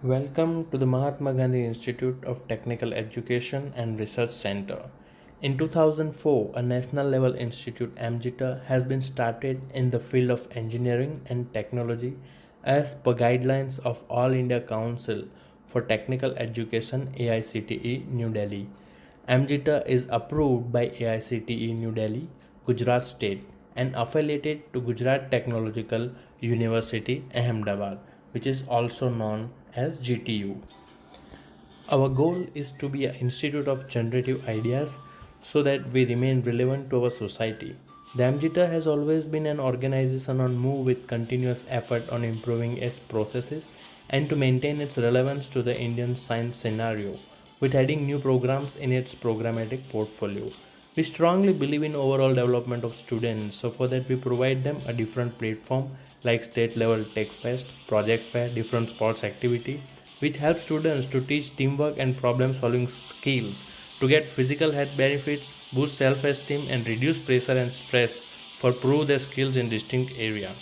Welcome to the Mahatma Gandhi Institute of Technical Education and Research Center. In 2004, a national level institute AMGITA has been started in the field of engineering and technology as per guidelines of All India Council for Technical Education AICTE New Delhi. AMGITA is approved by AICTE New Delhi, Gujarat State and affiliated to Gujarat Technological University Ahmedabad, which is also known as GTU. Our goal is to be an institute of generative ideas so that we remain relevant to our society. The AMGITA has always been an organization on move with continuous effort on improving its processes and to maintain its relevance to the Indian science scenario, with adding new programs in its programmatic portfolio. We strongly believe in overall development of students, so for that we provide them a different platform like state level tech fest, project fair, different sports activity, which helps students to teach teamwork and problem solving skills to get physical health benefits, boost self esteem, and reduce pressure and stress for prove their skills in distinct area.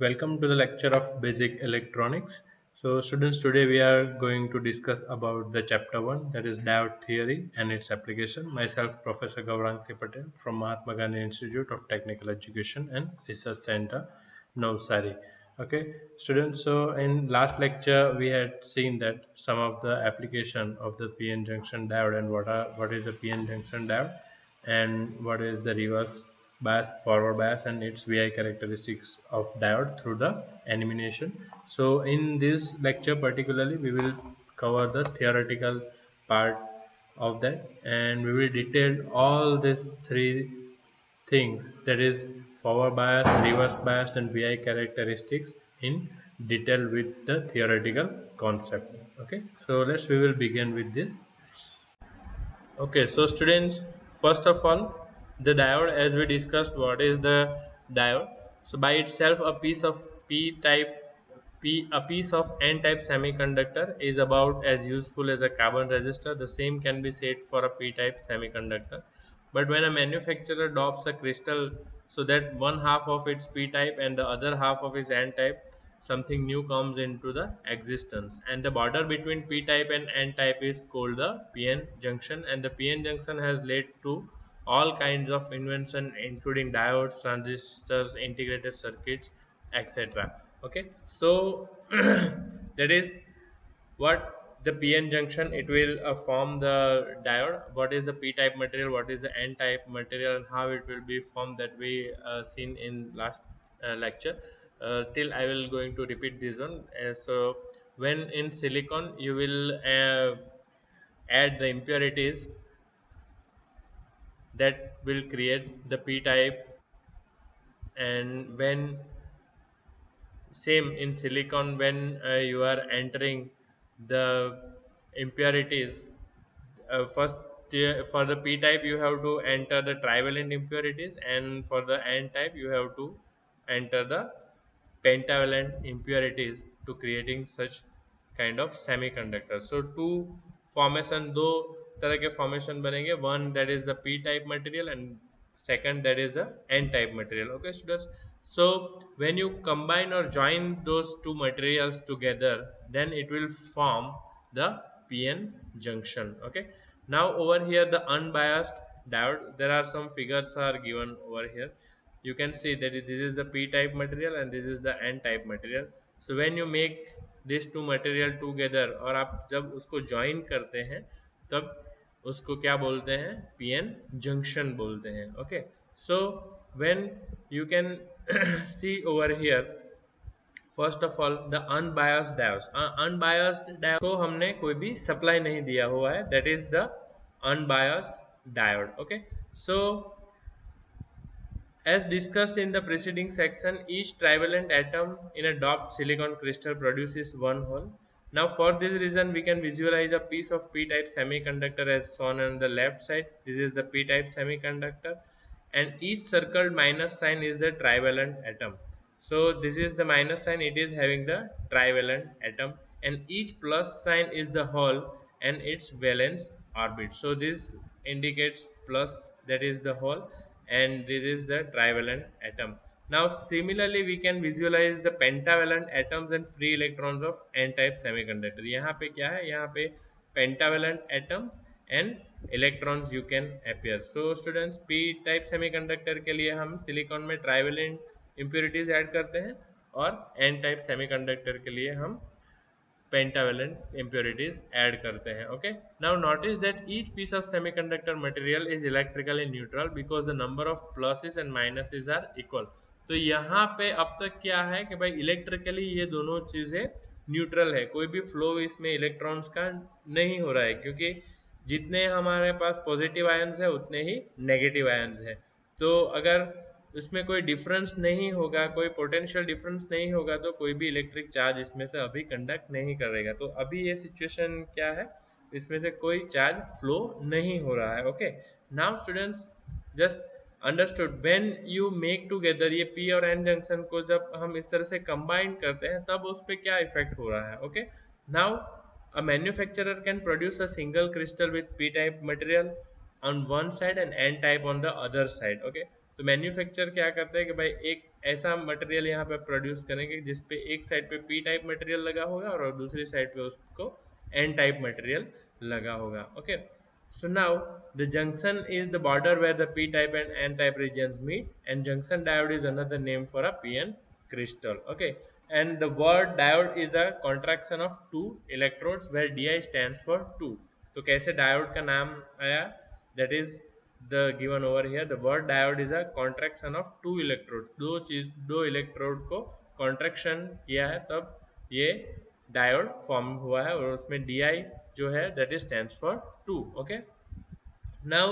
Welcome to the lecture of basic electronics. So students, today we are going to discuss about the chapter 1, that is diode theory and its application. Myself Professor Gaurang C. Patel from Mahatma Gandhi Institute of Technical Education and Research Center, Navsari. Okay students, so in last lecture we had seen that some of the application of the PN junction diode and what is a PN junction diode and what is the reverse bias, forward bias, and its VI characteristics of diode through the animation. So in this lecture particularly we will cover the theoretical part of that, and we will detail all these three things, that is forward bias, reverse bias, and VI characteristics in detail with the theoretical concept. Okay, so we will begin with this. Okay, so students, first of all, the diode, as we discussed, what is the diode? So by itself, a piece of a piece of N-type semiconductor is about as useful as a carbon resistor. The same can be said for a P-type semiconductor. But when a manufacturer adopts a crystal so that one half of its P-type and the other half of its N-type, something new comes into the existence, and the border between p-type and n-type is called the PN junction, and the PN junction has led to all kinds of invention including diodes, transistors, integrated circuits, etc. Okay, so that is what the PN junction, it will form the diode. What is the p-type material, what is the n-type material, and how it will be formed, that we seen in last lecture. Till I will going to repeat this one. So when in silicon you will add the impurities that will create the p-type, and when same in silicon, when you are entering the impurities, first for the p type you have to enter the trivalent impurities, and for the n type you have to enter the pentavalent impurities to creating such kind of semiconductor. So two formation, दो तरह के formation बनेंगे, one that is the p type material and second that is the n type material. Okay students, so when you combine or join those two materials together, then it will form the PN junction. Okay, now over here the unbiased diode, there are some figures are given over here. You can see that this is the p type material and this is the n type material. So when you make these two material together, और आप जब उसको join करते हैं तब उसको क्या बोलते हैं, PN junction बोलते हैं. Okay, so when you can see over here, first of all the unbiased diodes, unbiased diode को हमने कोई भी सप्लाई नहीं दिया हुआ है, that is the unbiased diode. Okay, so as discussed in the preceding section, each trivalent atom in a doped silicon crystal produces one hole. Now for this reason we can visualize a piece of p-type semiconductor as shown on the left side. This is the p-type semiconductor, and each circled minus sign is the trivalent atom. So this is the minus sign, it is having the trivalent atom, and each plus sign is the hole and its valence orbit. So this indicates plus, that is the hole, and this is the trivalent atom. Now similarly we can visualize the pentavalent atoms and free electrons of n-type semiconductor. यहाँ पे क्या है, यहाँ पे pentavalent atoms and electrons you can appear. So students, p-type semiconductor के लिए हम silicon में ट्राइवेलेंट impurities ऐड करते हैं और n-type semiconductor के लिए हम pentavalent impurities add करते हैं. Okay, now notice that each piece of semiconductor material is electrically neutral because the number of pluses and minuses are equal. तो यहाँ पे अब तक क्या है कि भाई इलेक्ट्रिकली ये दोनों चीजें न्यूट्रल है, कोई भी फ्लो इसमें इलेक्ट्रॉन्स का नहीं हो रहा है, क्योंकि जितने हमारे पास पॉजिटिव आयंस है उतने ही नेगेटिव आयंस है. तो अगर इसमें कोई डिफरेंस नहीं होगा, कोई पोटेंशियल डिफरेंस नहीं होगा, तो कोई भी इलेक्ट्रिक चार्ज इसमें से अभी कंडक्ट नहीं करेगा. तो अभी ये सिचुएशन क्या है, इसमें से कोई चार्ज फ्लो नहीं हो रहा है. Okay, now students just understood, when you make together ये पी और एन जंक्शन को जब हम इस तरह से कंबाइन करते हैं तब उस पर क्या इफेक्ट हो रहा है. Okay, now a manufacturer can produce a single crystal with p type material on one side and n type on the other side. Okay, तो मैन्युफैक्चर क्या करते हैं कि भाई एक ऐसा मटेरियल यहाँ पे प्रोड्यूस करेंगे जिसपे एक साइड पे पी टाइप मटेरियल लगा होगा और दूसरी साइड पे उसको एन टाइप मटेरियल लगा होगा. Okay, so now the junction is the border where the p type and n type regions meet, and junction diode is another name for a pn crystal. Okay, and the word diode is a contraction of two electrodes where di stands for 2. तो कैसे diode का नाम आया, that is the given over here. The word diode is a contraction of two electrodes. दो electrode को contraction किया है तब ये डायोड फॉर्म हुआ है, और उसमें di जो है that is stands for 2. Okay, now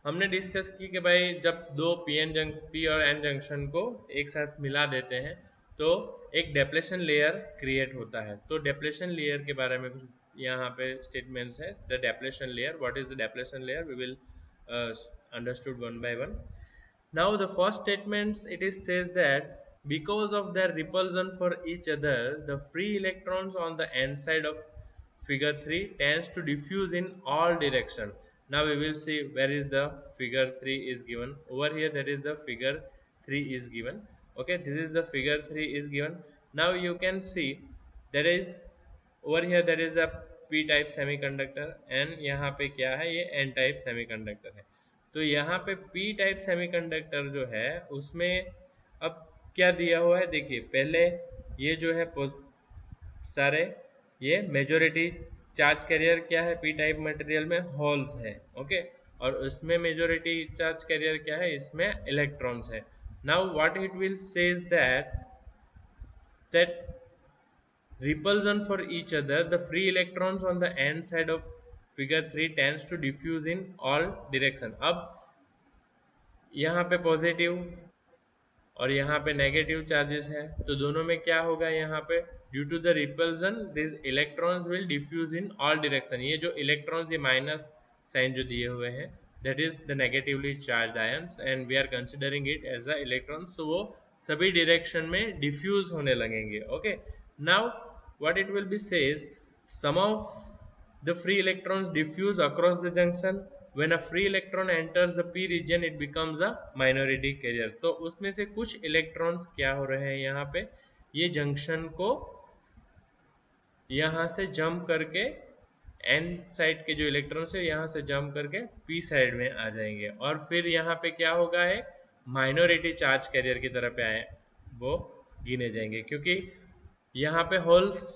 हमने डिस्कस की कि भाई जब दो पी और एन जंक्शन को एक साथ मिला देते हैं तो एक डेप्लेशन लेयर क्रिएट होता है. तो डेप्लेशन लेयर के बारे में कुछ यहाँ पे स्टेटमेंट्स है. The depletion layer, what is the depletion layer, we will understood one by one. Now the first statement, it is says that because of their repulsion for each other, the free electrons on the n side of figure 3 tends to diffuse in all direction. Now we will see where is the figure 3 is given. Over here there is the figure 3 is given. Okay, this is the figure 3 is given. Now you can see there is over here there is a p type semiconductor and यहाँ पे क्या है, ये n type semiconductor है. तो यहाँ पे p type semiconductor जो है उसमें अब क्या दिया हुआ है, देखिए पहले ये जो है सारे ये मेजोरिटी चार्ज कैरियर क्या है, पी टाइप मटेरियल में होल्स है. ओके, और उसमें मेजोरिटी चार्ज कैरियर क्या है, इसमें इलेक्ट्रॉन्स है. Now what it will says that repulsion for each other, the free electrons on the n side of figure 3 tends to diffuse in all direction. अब यहाँ पे पॉजिटिव और यहाँ पे नेगेटिव चार्जेस है, तो दोनों में क्या होगा, यहाँ पे due to the repulsion this electrons will diffuse in all direction. ये जो इलेक्ट्रॉन्स, ये माइनस साइन जो दिए हुए हैं that is the negatively charge ions and we are considering it as a electron. So वो सभी डायरेक्शन में डिफ्यूज होने लगेंगे. Okay, now what it will be says, some of the free electrons diffuse across the junction. When a free electron enters the p region it becomes a minority carrier. तो उसमें से कुछ electrons क्या हो रहे हैं, यहाँ पे ये जंक्शन को यहाँ से जंप करके n साइड के जो इलेक्ट्रॉन्स है यहाँ से जंप करके p साइड में आ जाएंगे, और फिर यहाँ पे क्या होगा है, माइनॉरिटी चार्ज कैरियर की तरफ आए वो गिने जाएंगे, क्योंकि यहाँ पे होल्स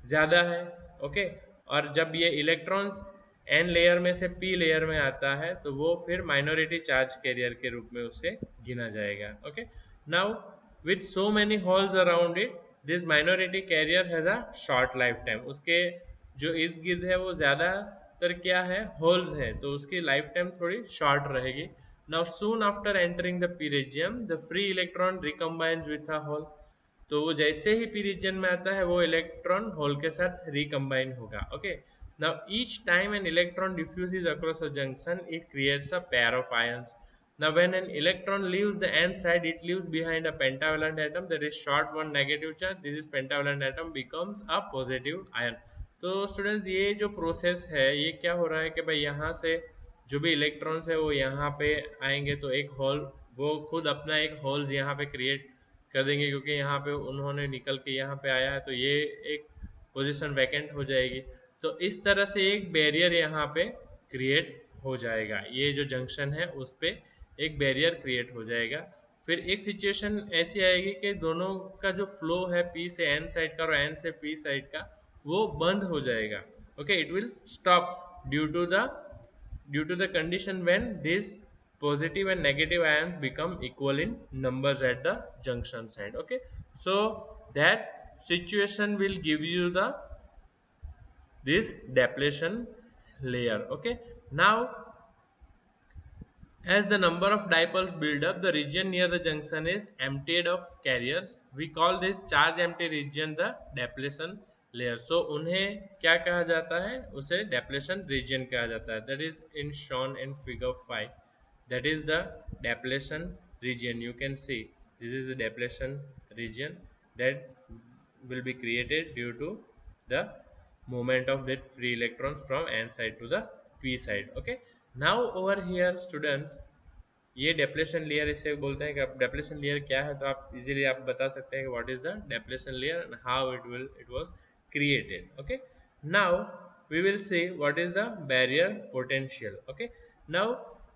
ज़्यादा है. ओके, और जब ये इलेक्ट्रॉन्स n लेयर में से p लेयर में आता है तो वो फिर माइनॉरिटी चार्ज कैरियर के रूप में उसे गिना जाएगा. Okay, now with so many holes around it this minority carrier has a short life time. उसके जो इर्द गिर्द है वो ज़्यादातर क्या है, होल्स है, तो उसकी लाइफ टाइम थोड़ी शॉर्ट रहेगी. Now soon after entering the p region the free electron recombines with a hole. तो वो जैसे ही पी रीजन में आता है वो इलेक्ट्रॉन होल के साथ रिकम्बाइन होगा. Okay, now each time an electron diffuses across a junction it creates a pair of ions. Now when an electron leaves the n side it leaves behind a pentavalent atom that is short one negative charge. This is pentavalent atom becomes a positive ion. तो students ये जो process है ये क्या हो रहा है कि भाई यहाँ से जो भी इलेक्ट्रॉन्स है वो यहाँ पे आएंगे तो एक होल वो खुद अपना एक होल्स यहाँ पे क्रिएट कर देंगे, क्योंकि यहाँ पे उन्होंने निकल के यहाँ पे आया है, तो ये एक पोजीशन वैकेंट हो जाएगी। तो इस तरह से एक बैरियर यहाँ पे क्रिएट हो जाएगा, ये जो जंक्शन है उस पे एक बैरियर क्रिएट हो जाएगा। फिर एक सिचुएशन ऐसी आएगी कि दोनों का जो फ्लो है पी से एन साइड का और एन से पी साइड का, वो बंद हो जाएगा। Okay, it will stop due to the condition when these positive and negative ions become equal in numbers at the junction side. Okay, so that situation will give you the this depletion layer. Okay, now as the number of dipoles build up, the region near the junction is emptied of carriers. We call this charge empty region the depletion layer. So उन्हें क्या कहा जाता है, उसे depletion region कहा जाता है. That is in shown in figure 5. That is the depletion region. You can see this is the depletion region that will be created due to the movement of that free electrons from n side to the p side. Okay, now over here students, ये depletion layer इसे बोलते हैं कि अब depletion layer क्या है, तो आप इजीली आप बता सकते हैं कि what is the depletion layer and how it was created. Okay, now we will see what is the barrier potential. Okay, now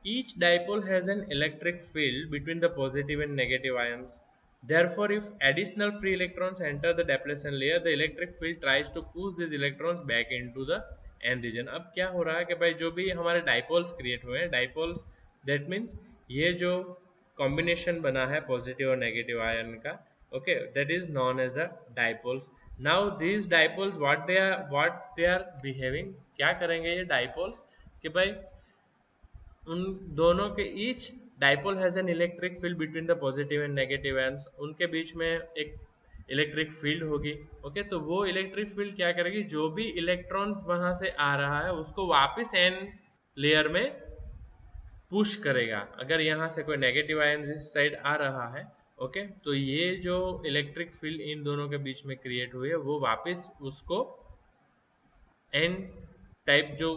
each dipole has an electric field between the positive and negative ions. Therefore, if additional free electrons enter the depletion layer, the electric field tries to push these electrons back into the n region. अब क्या हो रहा है कि भाई जो भी हमारे डाइपोल्स क्रिएट हुए हैं, डाइपोल्स दैट मीन्स ये जो कॉम्बिनेशन बना है पॉजिटिव और नेगेटिव आयन का, okay, that is known as a dipoles. Now these dipoles what they are behaving, क्या करेंगे ये डाइपोल्स कि भाई उन दोनों के each dipole has an electric field between the positive and negative ions, उनके बीच में एक इलेक्ट्रिक फील्ड होगी. ओके, तो वो इलेक्ट्रिक फील्ड क्या करेगी, जो भी इलेक्ट्रॉन्स वहां से आ रहा है उसको वापस एन लेयर में पुश करेगा. अगर यहाँ से कोई नेगेटिव आयन इस साइड आ रहा है, ओके, तो ये जो इलेक्ट्रिक फील्ड इन दोनों के बीच में क्रिएट हुई है वो वापस उसको एन टाइप जो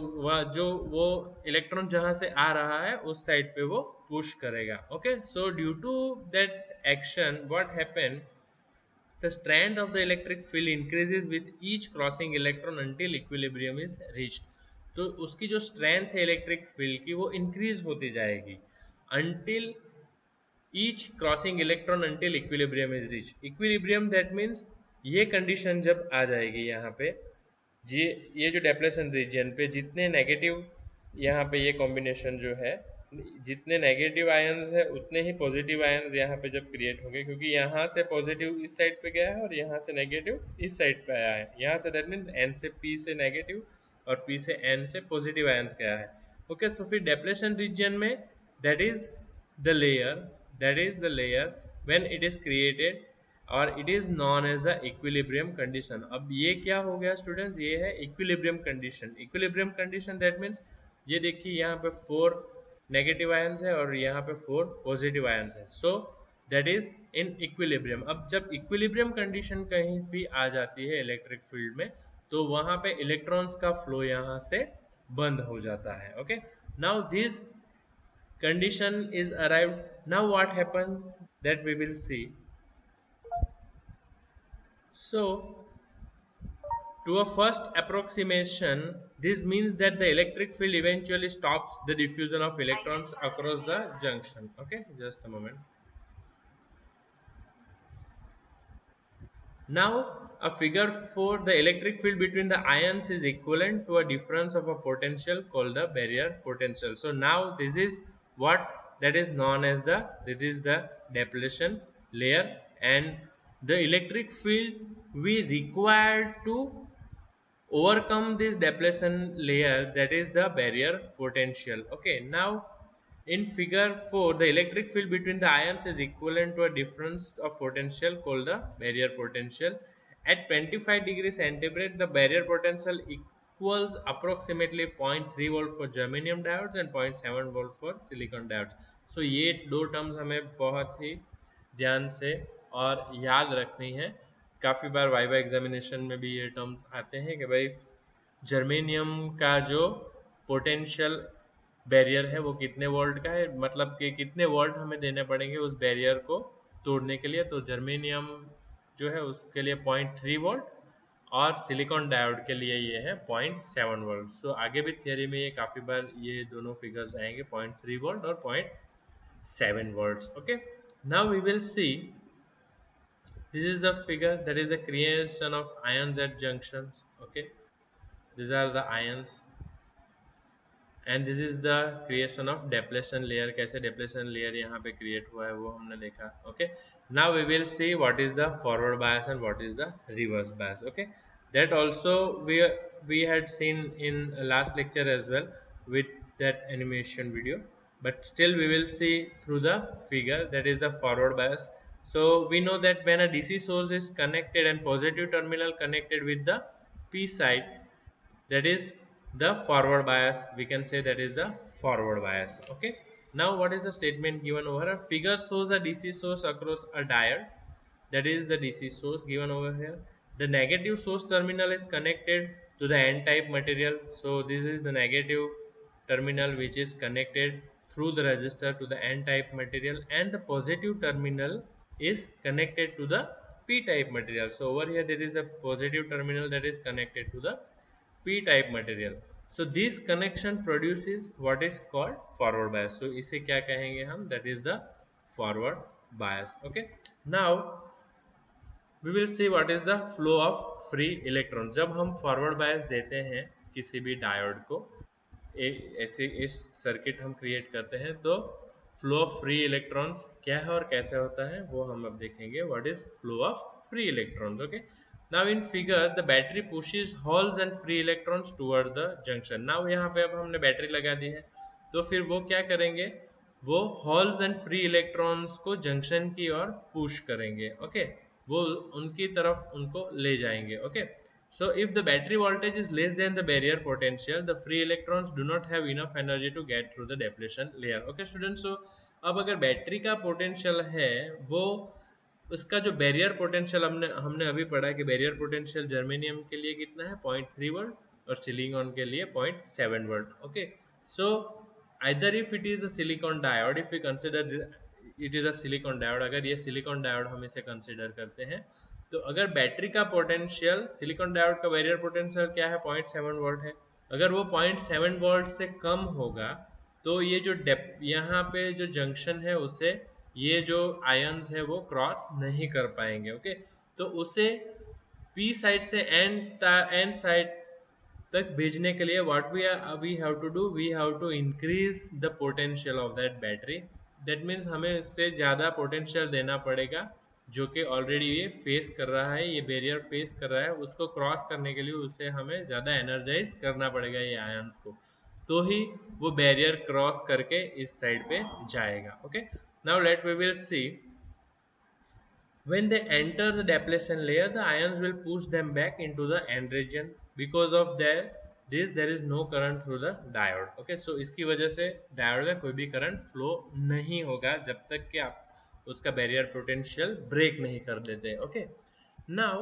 वो इलेक्ट्रॉन जहां से आ रहा है उस साइड पे वो पुश करेगा. Okay, so due to that action what happen, the strength of the electric field increases with each crossing electron until equilibrium is reached. तो उसकी जो स्ट्रेंथ है इलेक्ट्रिक फील्ड की वो इंक्रीज होती जाएगी until each crossing electron until equilibrium is reached. Equilibrium that means ये condition जब आ जाएगी यहाँ पे, ये जो डेप्लेशन रीजन पे जितने नेगेटिव यहाँ पे ये कॉम्बिनेशन जो है, जितने नेगेटिव आयंस है उतने ही पॉजिटिव आयंस यहाँ पे जब क्रिएट होंगे, क्योंकि यहाँ से पॉजिटिव इस साइड पे गया है और यहाँ से नेगेटिव इस साइड पे आया है. यहाँ से दैट मीन एन से पी से नेगेटिव और पी से एन से पॉजिटिव आयंस गया है. ओके, तो फिर डेप्लेशन रीजन में that is the layer when it is created और it is known as the equilibrium condition. अब ये क्या हो गया स्टूडेंट्स, ये है equilibrium condition. Equilibrium condition that means ये देखिए यहाँ पे 4 नेगेटिव आयंस है और यहाँ पे 4 पॉजिटिव आयंस है, so that is in equilibrium. अब जब इक्विलिब्रियम कंडीशन कहीं भी आ जाती है इलेक्ट्रिक फील्ड में, तो वहां पे इलेक्ट्रॉन्स का फ्लो यहाँ से बंद हो जाता है. Okay, now this condition is arrived. Now what happened that we will see. So to a first approximation, this means that the electric field eventually stops the diffusion of electrons across the junction. Okay, just a moment. Now a figure 4, the electric field between the ions is equivalent to a difference of a potential called the barrier potential. So now this is what that is known as this is the depletion layer, and the electric field we require to overcome this depletion layer, that is the barrier potential. Okay, now in figure 4, the electric field between the ions is equivalent to a difference of potential called the barrier potential. At 25 degrees centigrade, the barrier potential equals approximately 0.3 volt for germanium diodes and 0.7 volt for silicon diodes. So ये दो terms हमें बहुत ही ध्यान से और याद रखनी है. काफ़ी बार वाइवा एग्जामिनेशन में भी ये टर्म्स आते हैं कि भाई जर्मेनियम का जो पोटेंशियल बैरियर है वो कितने वोल्ट का है, मतलब कि कितने वोल्ट हमें देने पड़ेंगे उस बैरियर को तोड़ने के लिए। तो जर्मेनियम जो है उसके लिए 0.3 वोल्ट और सिलिकॉन डायोड के लिए ये है 0.7 वोल्ट। सो आगे भी थियरी में ये काफ़ी बार ये दोनों फिगर्स आएंगे, 0.3 वोल्ट और 0.7 volt. Okay, now we will see, this is the figure that is the creation of ions at junctions. Okay, these are the ions and this is the creation of depletion layer. कैसे depletion layer यहाँ पे create हुआ है वो हमने देखा। Okay, now we will see what is the forward bias and what is the reverse bias. Okay, that also we had seen in last lecture as well with that animation video, but still we will see through the figure, that is the forward bias. So we know that when a DC source is connected and positive terminal connected with the P side, that is the forward bias, we can say that is the forward bias. Okay, now what is the statement given over here? Figure shows a DC source across a diode, that is the DC source given over here. The negative source terminal is connected to the n type material, so this is the negative terminal which is connected through the resistor to the n type material, and the positive terminal is connected to the p type material. So over here there is a positive terminal that is connected to the p-type material. So this connection produces what is called forward bias. So इसे क्या कहेंगे हम? That is the forward bias. Okay. Now we will see what is the flow of free electrons. जब हम forward bias देते हैं किसी भी डायोड को, ऐसे इस सर्किट हम क्रिएट करते हैं, तो फ्लो ऑफ फ्री इलेक्ट्रॉन्स क्या है और कैसे होता है वो हम अब देखेंगे। What is flow of free electrons? Okay, now in figure the battery pushes holes and free electrons toward the junction. Now यहाँ पे अब हमने बैटरी लगा दी है, तो फिर वो क्या करेंगे, वो होल्स एंड फ्री इलेक्ट्रॉन्स को जंक्शन की ओर पुश करेंगे। ओके, वो उनकी तरफ उनको ले जाएंगे। Okay, so if the battery voltage is less than the barrier potential, the free electrons do not have enough energy to get through the depletion layer. Okay students, so अब अगर battery का potential है वो, उसका जो barrier potential हमने हमने अभी पढ़ा कि बैरियर पोटेंशियल जर्मेनियम के लिए कितना है 0.3 वोल्ट और सिलिकॉन के लिए 0.7 volt. Okay, so either if it is a silicon diode, if we consider it is a silicon diode, अगर ये सिलिकॉन डायोड हम इसे कंसिडर करते हैं, तो अगर बैटरी का पोटेंशियल, सिलिकॉन डायोड का बैरियर पोटेंशियल क्या है 0.7 वोल्ट है, अगर वो 0.7 वोल्ट से कम होगा तो ये जो यहाँ पे जो जंक्शन है उसे ये जो आयंस है वो क्रॉस नहीं कर पाएंगे। ओके, तो उसे पी साइड से एन साइड तक भेजने के लिए what we have to do, we have to increase the potential of that battery. That means हमें इससे ज़्यादा पोटेंशियल देना पड़ेगा जो कि ऑलरेडी ये फेस कर रहा है, ये बैरियर फेस कर रहा है, उसको क्रॉस करने के लिए उसे हमें ज़्यादा एनर्जाइज करना पड़ेगा ये आयंस को, तो ही वो बैरियर क्रॉस करके इस साइड पे जाएगा। Okay, now let we will see, when they enter the depletion layer, the ions will push them back into the end region. Because of this there is no current through the diode. Okay, so इसकी वजह से diode में कोई भी current flow नहीं होगा जब तक कि आप उसका बैरियर पोटेंशियल ब्रेक नहीं कर देते। Okay, now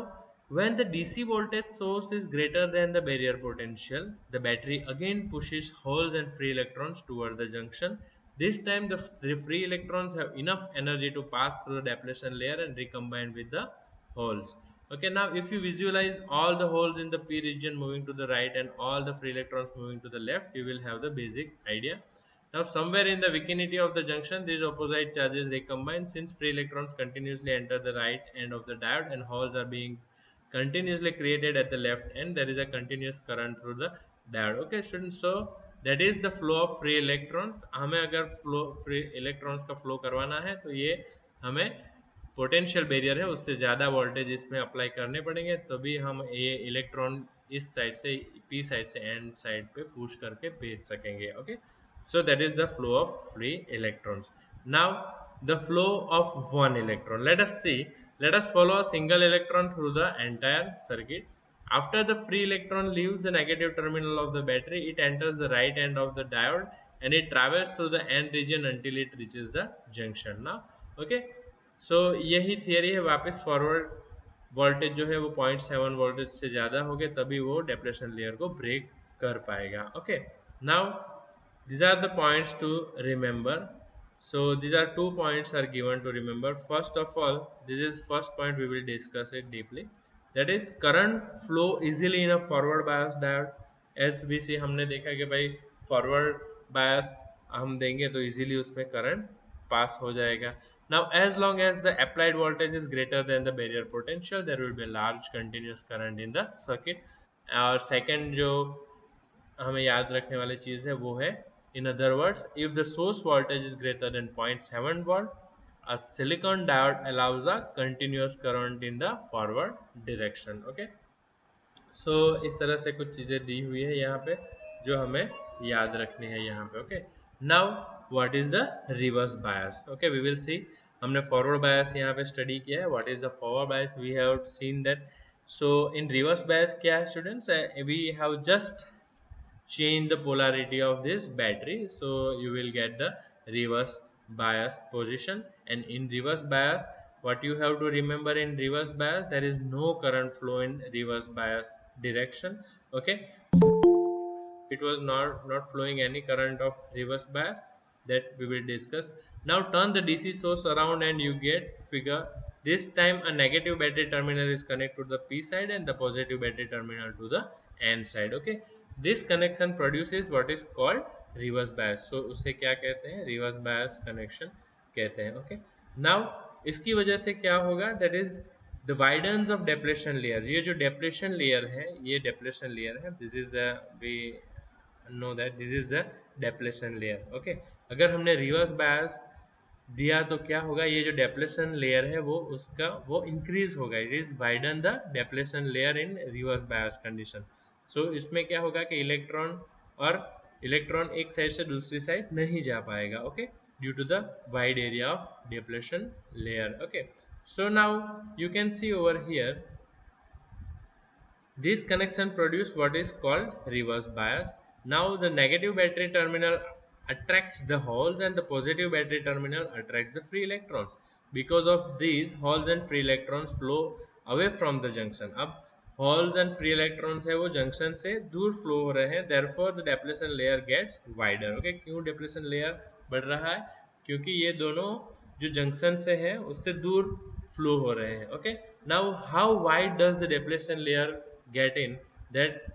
when the DC voltage source is greater than the barrier potential, the battery again pushes holes and free electrons toward the junction. This time the free electrons have enough energy to pass through the depletion layer and recombine with the holes. Okay, now if you visualize all the holes in the P region moving to the right and all the free electrons moving to the left, you will have the basic idea. Now somewhere in the vicinity of the junction, these opposite charges recombine. Since free electrons continuously enter the right end of the diode and holes are being continuously created at the left end, there is a continuous current through the diode. Okay students, so that is the flow of free electrons. हमें अगर flow free electrons का flow करवाना है तो ये हमें potential barrier है उससे ज़्यादा वोल्टेज इसमें अप्लाई करने पड़ेंगे, तभी हम ये इलेक्ट्रॉन इस साइड से पी साइड से एन साइड पे पुश करके भेज सकेंगे। Okay, so that is the flow of free electrons. Now the flow of one electron, let us see, let us follow a single electron through the entire circuit. After the free electron leaves the negative terminal of the battery, it enters the right end of the diode and it travels through the end region until it reaches the junction. Now okay, so यही theory है। वापस forward voltage जो है वो 0.7 voltage से ज़्यादा हो गए तभी वो डेप्लेशन लेयर को ब्रेक कर पाएगा। Okay, now These are the points to remember. So these are 2 points are given to remember. First of all, this is first point, we will discuss it deeply. That is current flow easily in a forward bias diode. As we see, हमने देखा कि भाई forward bias हम देंगे तो easily उसमें current pass हो जाएगा. Now as long as the applied voltage is greater than the barrier potential, there will be a large continuous current in the circuit. और second जो हमें याद रखने वाली चीज है वो है, in other words, if the source voltage is greater than 0.7 volt, a silicon diode allows a continuous current in the forward direction. Okay, सो इस तरह से कुछ चीजें दी हुई है यहाँ पे जो हमें याद रखनी है यहाँ पे. Okay, now what is the reverse bias. Okay, we will see. हमने फॉरवर्ड बायस यहाँ पे स्टडी किया है. What is the forward bias, we have seen that. So in reverse bias क्या है students, we have just change the polarity of this battery, so you will get the reverse bias position. And in reverse bias, what you have to remember, in reverse bias there is no current flow in reverse bias direction. Okay, it was not flowing any current of reverse bias, that we will discuss. Now turn the DC source around and you get figure. This time a negative battery terminal is connected to the P side and the positive battery terminal to the N side. Okay, this connection produces what is called reverse bias. So उसे क्या कहते हैं, reverse bias connection कहते हैं. Okay, now इसकी वजह से क्या होगा, that is the widens of depletion layers. ये जो depletion layer है, ये depletion layer है. This is the, we know that this is the depletion layer. Okay, अगर हमने reverse bias दिया तो क्या होगा, ये जो डेप्लेशन लेयर है वो उसका वो इंक्रीज होगा. It is widen the depletion layer in reverse bias condition. So इसमें क्या होगा कि इलेक्ट्रॉन एक साइड से दूसरी साइड नहीं जा पाएगा. Okay, due to the wide area of depletion layer. Okay, so now you can see over here, this connection produce what is called reverse bias. Now the negative battery terminal attracts the holes and the positive battery terminal attracts the free electrons. Because of these, holes and free electrons flow away from the junction. अब holes and free electrons है वो junction से दूर flow हो रहे हैं. Therefore the depletion layer gets wider. Okay, क्यों depletion layer बढ़ रहा है, क्योंकि ये दोनों जो junction से है उससे दूर flow हो रहे हैं. Okay, now how wide does the depletion layer get in, that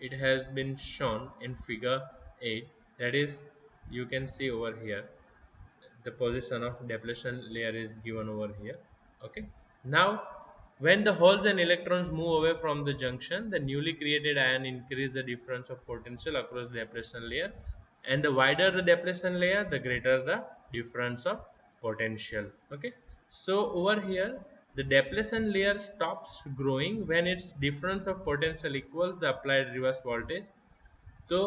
it has been shown in figure 8. That is, you can see over here the position of depletion layer is given over here. Okay, now when the holes and electrons move away from the junction, the newly created ion increase the difference of potential across the depletion layer, and the wider the depletion layer, the greater the difference of potential. Okay, so over here the depletion layer stops growing when its difference of potential equals the applied reverse voltage. तो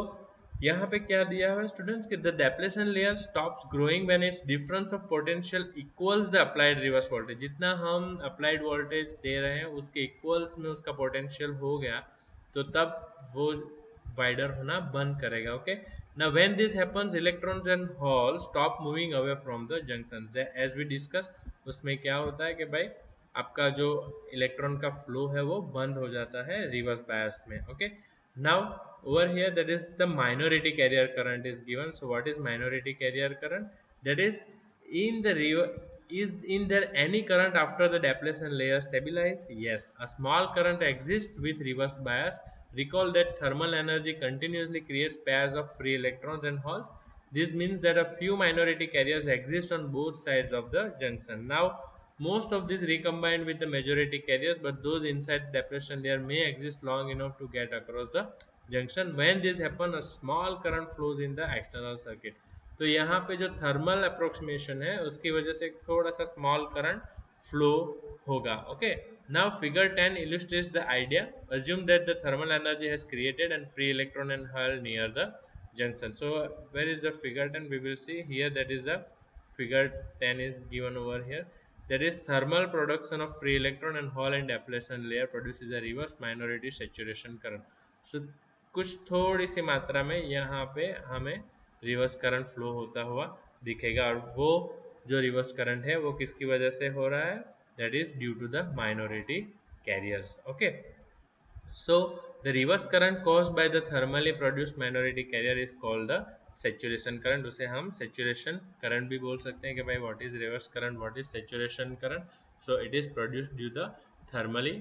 यहाँ पे क्या दिया हुआ है students कि the depletion layer stops growing when its difference of potential equals the applied reverse voltage. जितना हम applied voltage दे रहे हैं उसके equals में उसका potential हो गया तो तब वो wider होना बंद करेगा. Okay, now when this happens, electrons and holes stop moving away from the junctions. As we discussed, उसमें क्या होता है कि भाई आपका जो इलेक्ट्रॉन का फ्लो है वो बंद हो जाता है रिवर्स बायस में. Okay, now over here that is the minority carrier current is given. So what is minority carrier current, that is in the is in there any current after the depletion layer stabilize? Yes, a small current exists with reverse bias. Recall that thermal energy continuously creates pairs of free electrons and holes. This means that a few minority carriers exist on both sides of the junction. Now most of these recombine with the majority carriers, but those inside the depletion layer may exist long enough to get across the junction. When this happens, a small current flows in the external circuit. तो यहाँ पे जो thermal approximation है उसकी वजह से थोड़ा सा स्मॉल करंट फ्लो होगा. Okay, now figure 10 illustrates the idea. Assume that the thermal energy has created and free electron and hole near the junction. So where is the figure 10? We will see here, that is the figure 10 is given over here. That is thermal production of free electron and hole in depletion layer produces a reverse minority saturation current. So कुछ थोड़ी सी मात्रा में यहाँ पे हमें reverse current flow होता हुआ दिखेगा, और वो जो रिवर्स करंट है वो किसकी वजह से हो रहा है, that is due to the minority carriers. Okay, so the reverse current caused by the thermally produced minority carrier is called the saturation current, उसे हम सेचुरेशन करंट भी बोल सकते हैं कि भाई what is reverse current, what is saturation current. So it is produced due the thermally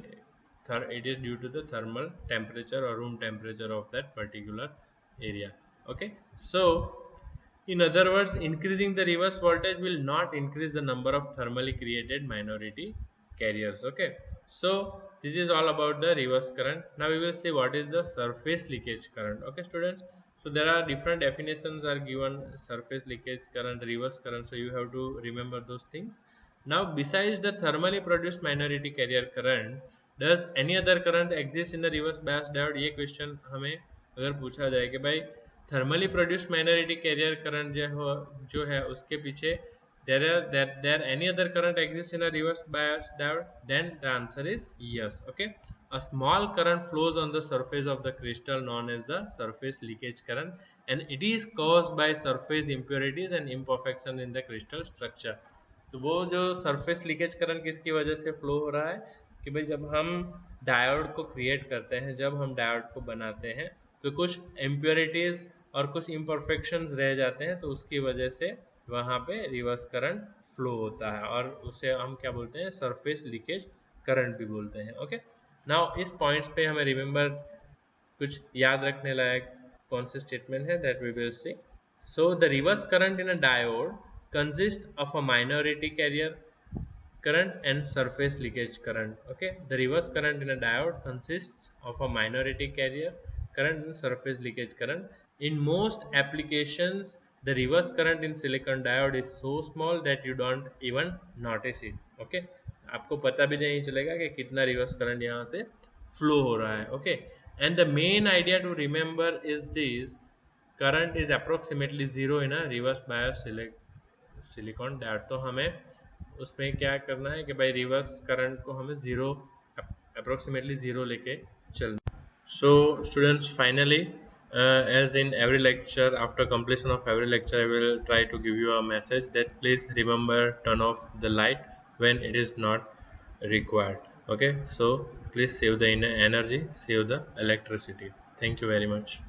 it is due to the thermal temperature or room temperature of that particular area. Okay, so in other words, increasing the reverse voltage will not increase the number of thermally created minority carriers. Okay, so this is all about the reverse current. Now we will see what is the surface leakage current. Okay, students. So there are different definitions are given: surface leakage current, reverse current. So you have to remember those things. Now, besides the thermally produced minority carrier current, does any other current exist in the reverse bias diode? ये question हमें अगर पूछा जाए कि भाई thermally produced minority carrier current जो है उसके पीछे there any other current exists in a reverse bias diode, then the answer is yes. Okay, a small current flows on the surface of the crystal known as the surface leakage current, and it is caused by surface impurities and imperfection in the crystal structure. तो वो जो surface leakage current किसकी वजह से flow हो रहा है कि भाई जब हम डायोड को क्रिएट करते हैं, जब हम डायोड को बनाते हैं तो कुछ इम्प्योरिटीज और कुछ इम्परफेक्शंस रह जाते हैं, तो उसकी वजह से वहाँ पे रिवर्स करंट फ्लो होता है और उसे हम क्या बोलते हैं, सरफेस लीकेज करंट भी बोलते हैं. ओके, नाउ इस पॉइंट्स पे हमें रिमेंबर कुछ याद रखने लायक कौन से स्टेटमेंट है, that we will see. So the reverse current in a diode consists of a minority carrier current and surface leakage current. Okay, the reverse current in a diode consists of a minority carrier current and surface leakage current. In most applications, the reverse current in silicon diode is so small that you don't even notice it. Okay, आपको पता भी नहीं चलेगा कि कितना reverse current यहाँ से flow हो रहा है. Okay, and the main idea to remember is this: current is approximately zero in a reverse bias silicon diode. तो हमें उसमें क्या करना है कि भाई रिवर्स करंट को हमें जीरो, अप्रोक्सीमेटली जीरो लेके चलना. So students, finally, as in every lecture, after completion of every lecture I will try to give you a message that please remember turn off the light when it is not required. Okay, so please save the energy, save the electricity. Thank you very much.